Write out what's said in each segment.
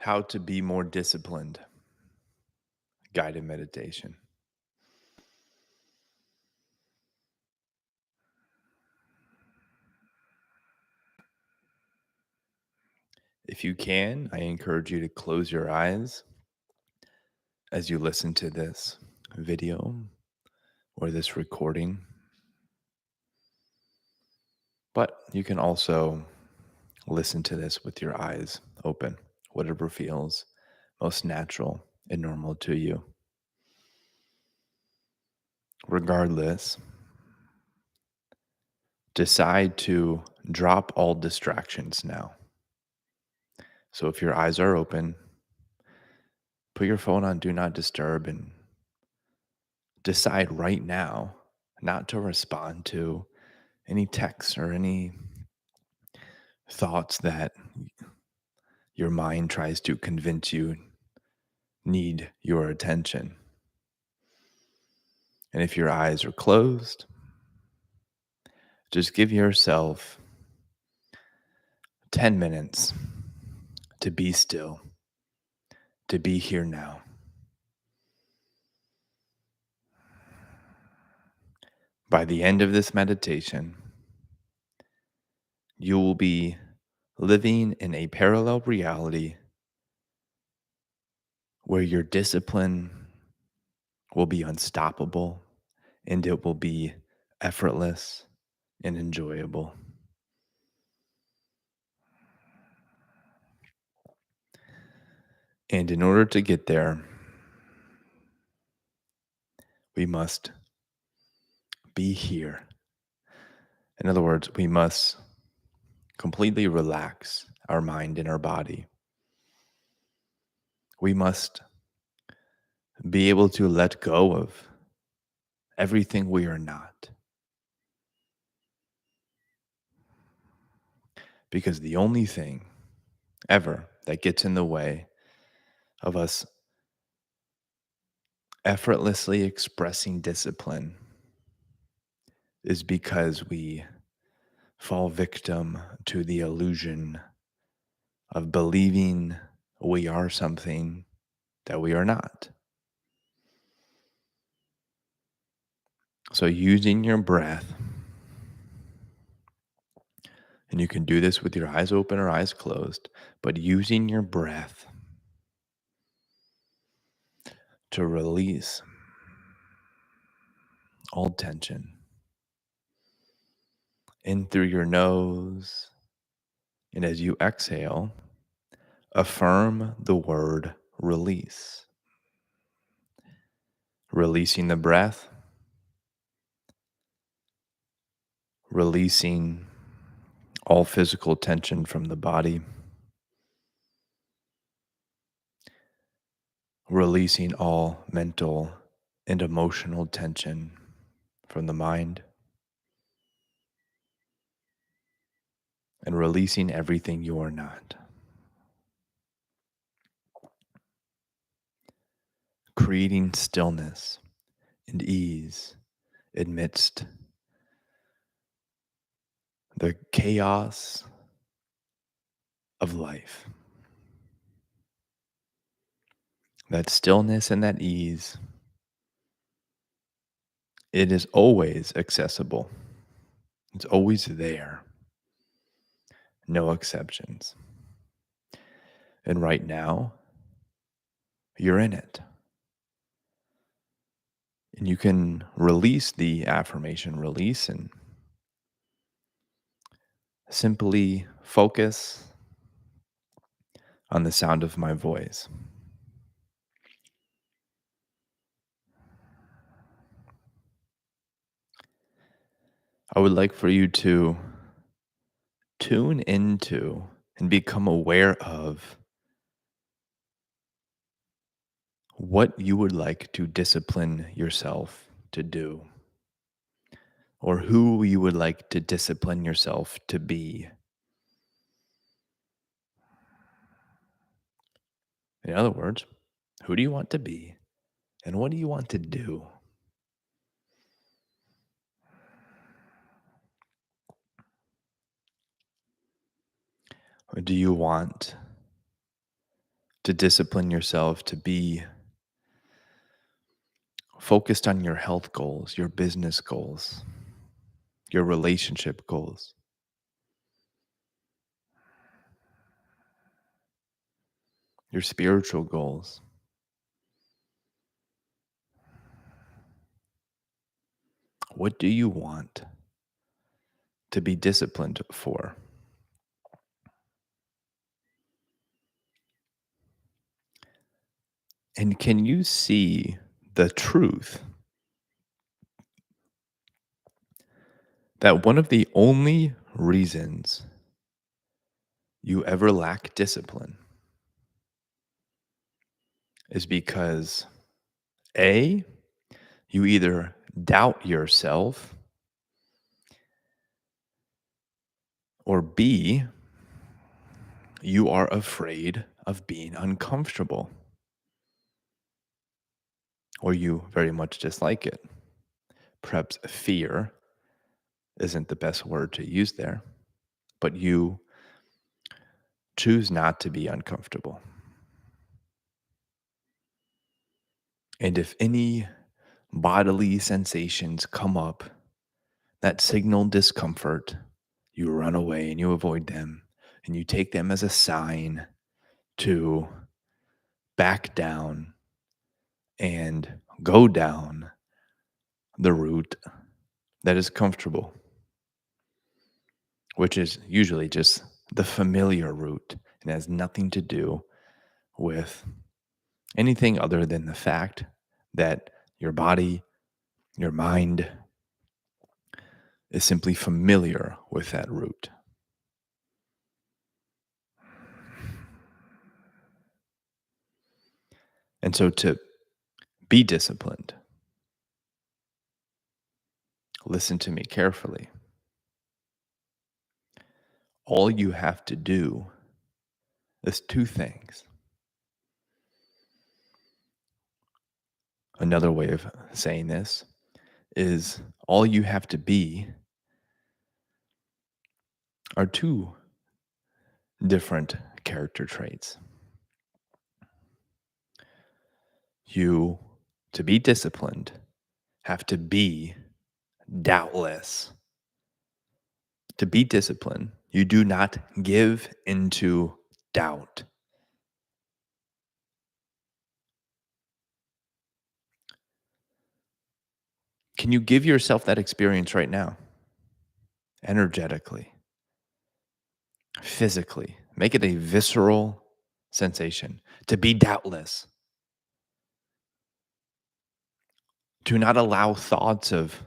How to be more disciplined. Guided meditation. If you can, I encourage you to close your eyes as you listen to this video or this recording. But you can also listen to this with your eyes open, whatever feels most natural and normal to you. Regardless, decide to drop all distractions now. So if your eyes are open, put your phone on Do Not Disturb and decide right now not to respond to any texts or any thoughts that your mind tries to convince you need your attention. And if your eyes are closed, just give yourself 10 minutes to be still, to be here now. By the end of this meditation, you will be living in a parallel reality where your discipline will be unstoppable and it will be effortless and enjoyable. And in order to get there, we must be here. In other words, we must completely relax our mind and our body. We must be able to let go of everything we are not. Because the only thing ever that gets in the way of us effortlessly expressing discipline is because we fall victim to the illusion of believing we are something that we are not. So, using your breath, and you can do this with your eyes open or eyes closed, but using your breath to release all tension in through your nose. And as you exhale, affirm the word release. Releasing the breath, releasing all physical tension from the body, releasing all mental and emotional tension from the mind, and releasing everything you are not. Creating stillness and ease amidst the chaos of life. That stillness and that ease, it is always accessible. It's always there. No exceptions. And right now, you're in it. And you can release the affirmation release and simply focus on the sound of my voice. I would like for you to tune into and become aware of what you would like to discipline yourself to do, or who you would like to discipline yourself to be. In other words, who do you want to be and what do you want to do? Or do you want to discipline yourself, to be focused on your health goals, your business goals, your relationship goals, your spiritual goals. What do you want to be disciplined for? And can you see the truth that one of the only reasons you ever lack discipline is because A, you either doubt yourself, or B, you are afraid of being uncomfortable, or you very much dislike it. Perhaps fear isn't the best word to use there, but you choose not to be uncomfortable. And if any bodily sensations come up that signal discomfort, you run away and you avoid them, and you take them as a sign to back down and go down the route that is comfortable, which is usually just the familiar route and has nothing to do with anything other than the fact that your body, your mind is simply familiar with that route. And so to be disciplined, listen to me carefully. All you have to do is two things. Another way of saying this is all you have to be are two different character traits. You, to be disciplined, have to be doubtless. To be disciplined, you do not give into doubt. Can you give yourself that experience right now? Energetically, physically. Make it a visceral sensation. To be doubtless. To not allow thoughts of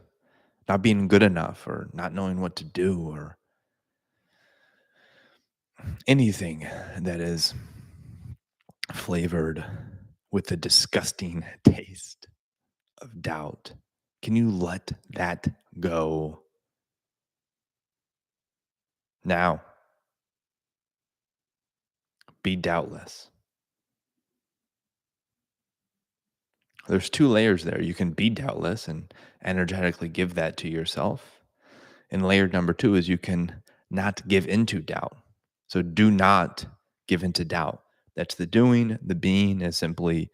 not being good enough or not knowing what to do or anything that is flavored with the disgusting taste of doubt. Can you let that go now? Be doubtless. There's two layers there. You can be doubtless and energetically give that to yourself. And layer number two is you can not give into doubt. So do not give into doubt. That's the doing. The being is simply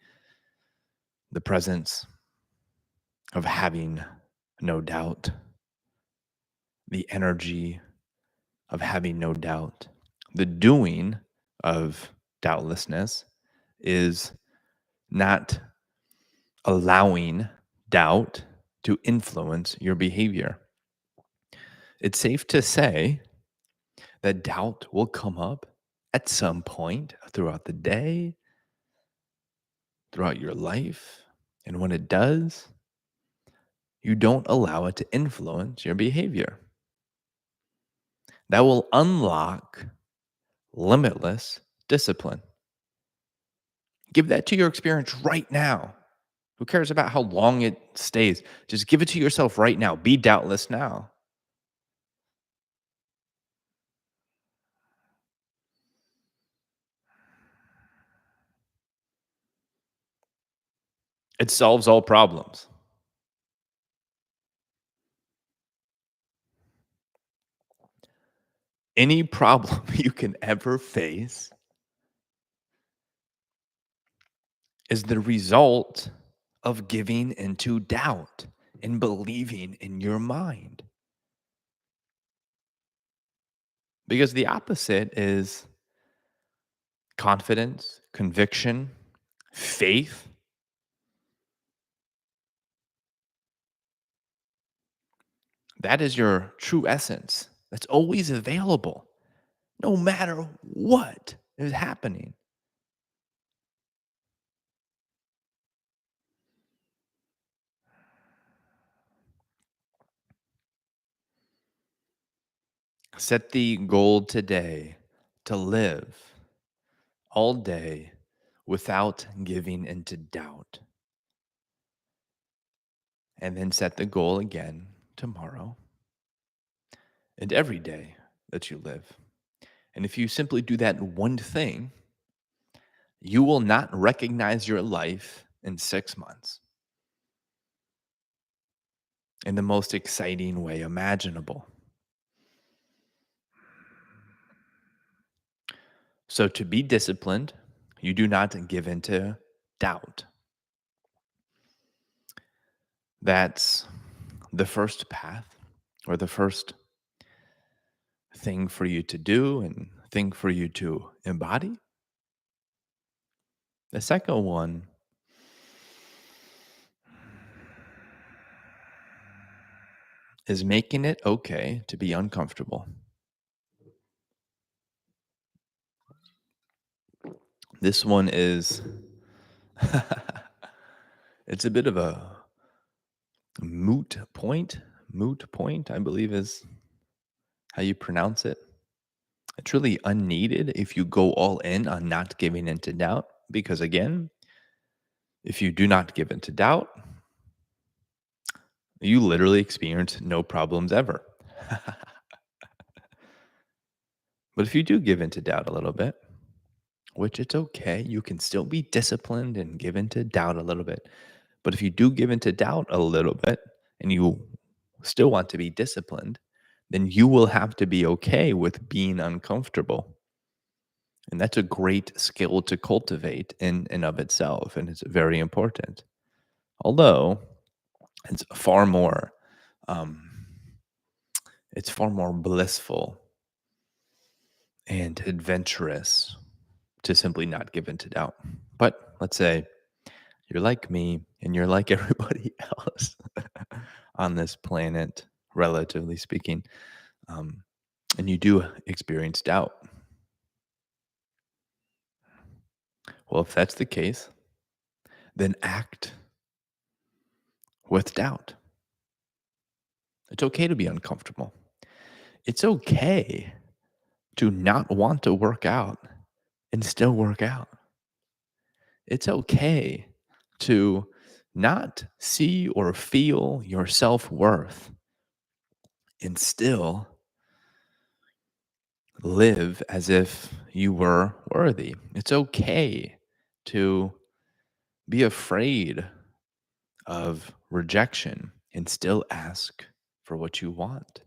the presence of having no doubt, the energy of having no doubt. The doing of doubtlessness is not allowing doubt to influence your behavior. It's safe to say that doubt will come up at some point throughout the day, throughout your life. And when it does, you don't allow it to influence your behavior. That will unlock limitless discipline. Give that to your experience right now. Who cares about how long it stays? Just give it to yourself right now. Be doubtless now. It solves all problems. Any problem you can ever face is the result of giving into doubt and believing in your mind. Because the opposite is confidence, conviction, faith. That is your true essence. That's always available, no matter what is happening. Set the goal today to live all day without giving into doubt. And then set the goal again tomorrow and every day that you live. And if you simply do that one thing, you will not recognize your life in 6 months in the most exciting way imaginable. So, to be disciplined, you do not give into doubt. That's the first path or the first thing for you to do and thing for you to embody. The second one is making it okay to be uncomfortable. This one is it's a bit of a moot point. Moot point, I believe is how you pronounce it. It's really unneeded if you go all in on not giving into doubt. Because again, if you do not give into doubt, you literally experience no problems ever. But if you do give into doubt a little bit, which it's okay, you can still be disciplined and give into doubt a little bit. But if you do give into doubt a little bit and you still want to be disciplined, then you will have to be okay with being uncomfortable. And that's a great skill to cultivate in and of itself. And it's very important. Although it's far more, um, it's far more blissful and adventurous to simply not give into doubt. But let's say you're like me and you're like everybody else on this planet, relatively speaking, um, and you do experience doubt. Well, if that's the case, then act with doubt. It's okay to be uncomfortable. It's okay to not want to work out and still work out. It's okay to not see or feel your self worth and still live as if you were worthy. It's okay to be afraid of rejection and still ask for what you want.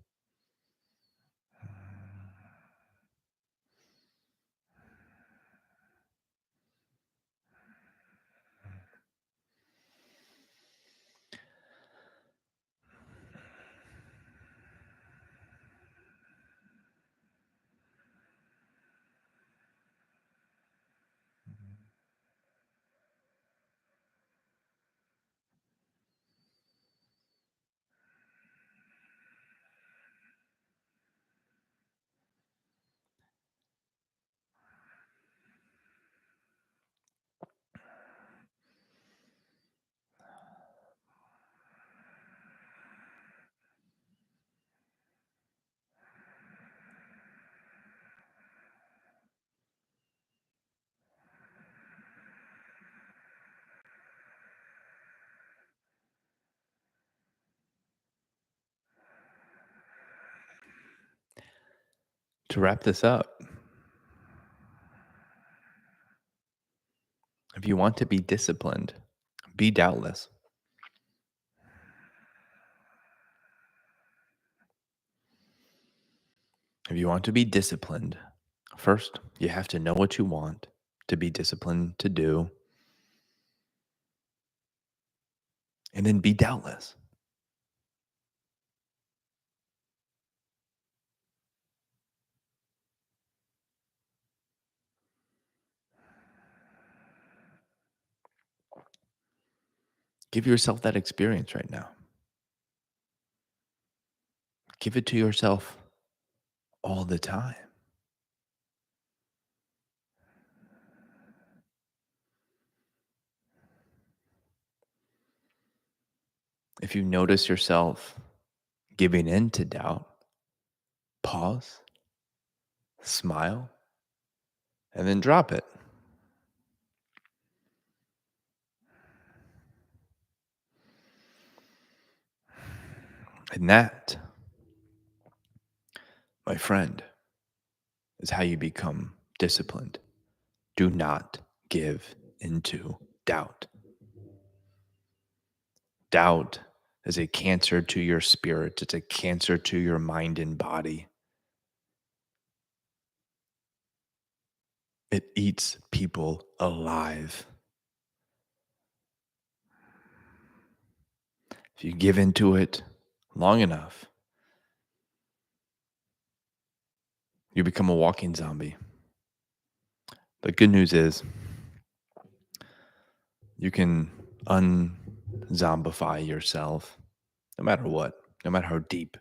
To wrap this up, if you want to be disciplined, be doubtless. If you want to be disciplined, first, you have to know what you want to be disciplined to do. and then be doubtless. Give yourself that experience right now. Give it to yourself all the time. If you notice yourself giving in to doubt, pause, smile, and then drop it. And that, my friend, is how you become disciplined. Do not give into doubt. Doubt is a cancer to your spirit, it's a cancer to your mind and body. It eats people alive. If you give into it long enough, you become a walking zombie. The good news is you can unzombify yourself no matter what, no matter how deep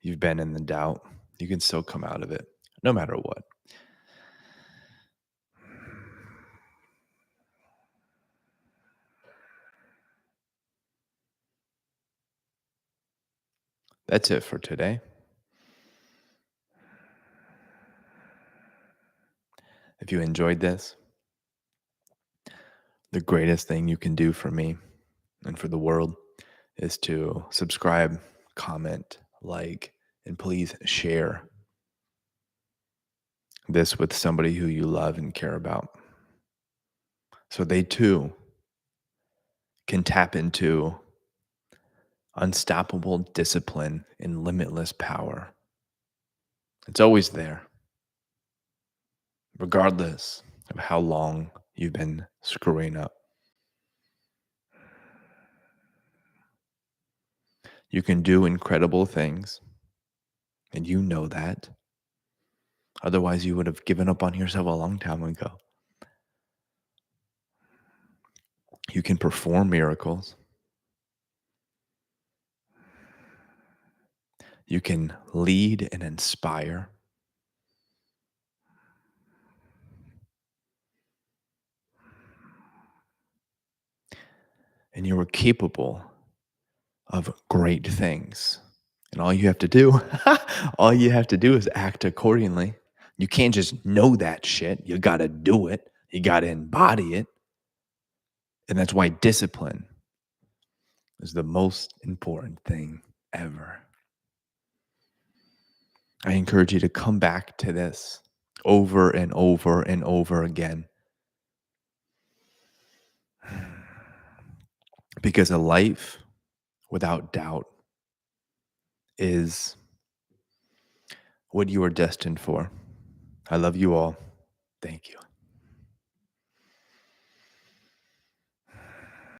you've been in the doubt, you can still come out of it no matter what. That's it for today. If you enjoyed this, the greatest thing you can do for me and for the world is to subscribe, comment, like, and please share this with somebody who you love and care about so they too can tap into unstoppable discipline and limitless power. It's always there, regardless of how long you've been screwing up. You can do incredible things, and you know that. Otherwise, you would have given up on yourself a long time ago. You can perform miracles. You can lead and inspire. And you are capable of great things. And all you have to do, all you have to do is act accordingly. You can't just know that shit. You got to do it. You got to embody it. And that's why discipline is the most important thing ever. I encourage you to come back to this over and over and over again. Because a life without doubt is what you are destined for. I love you all. Thank you.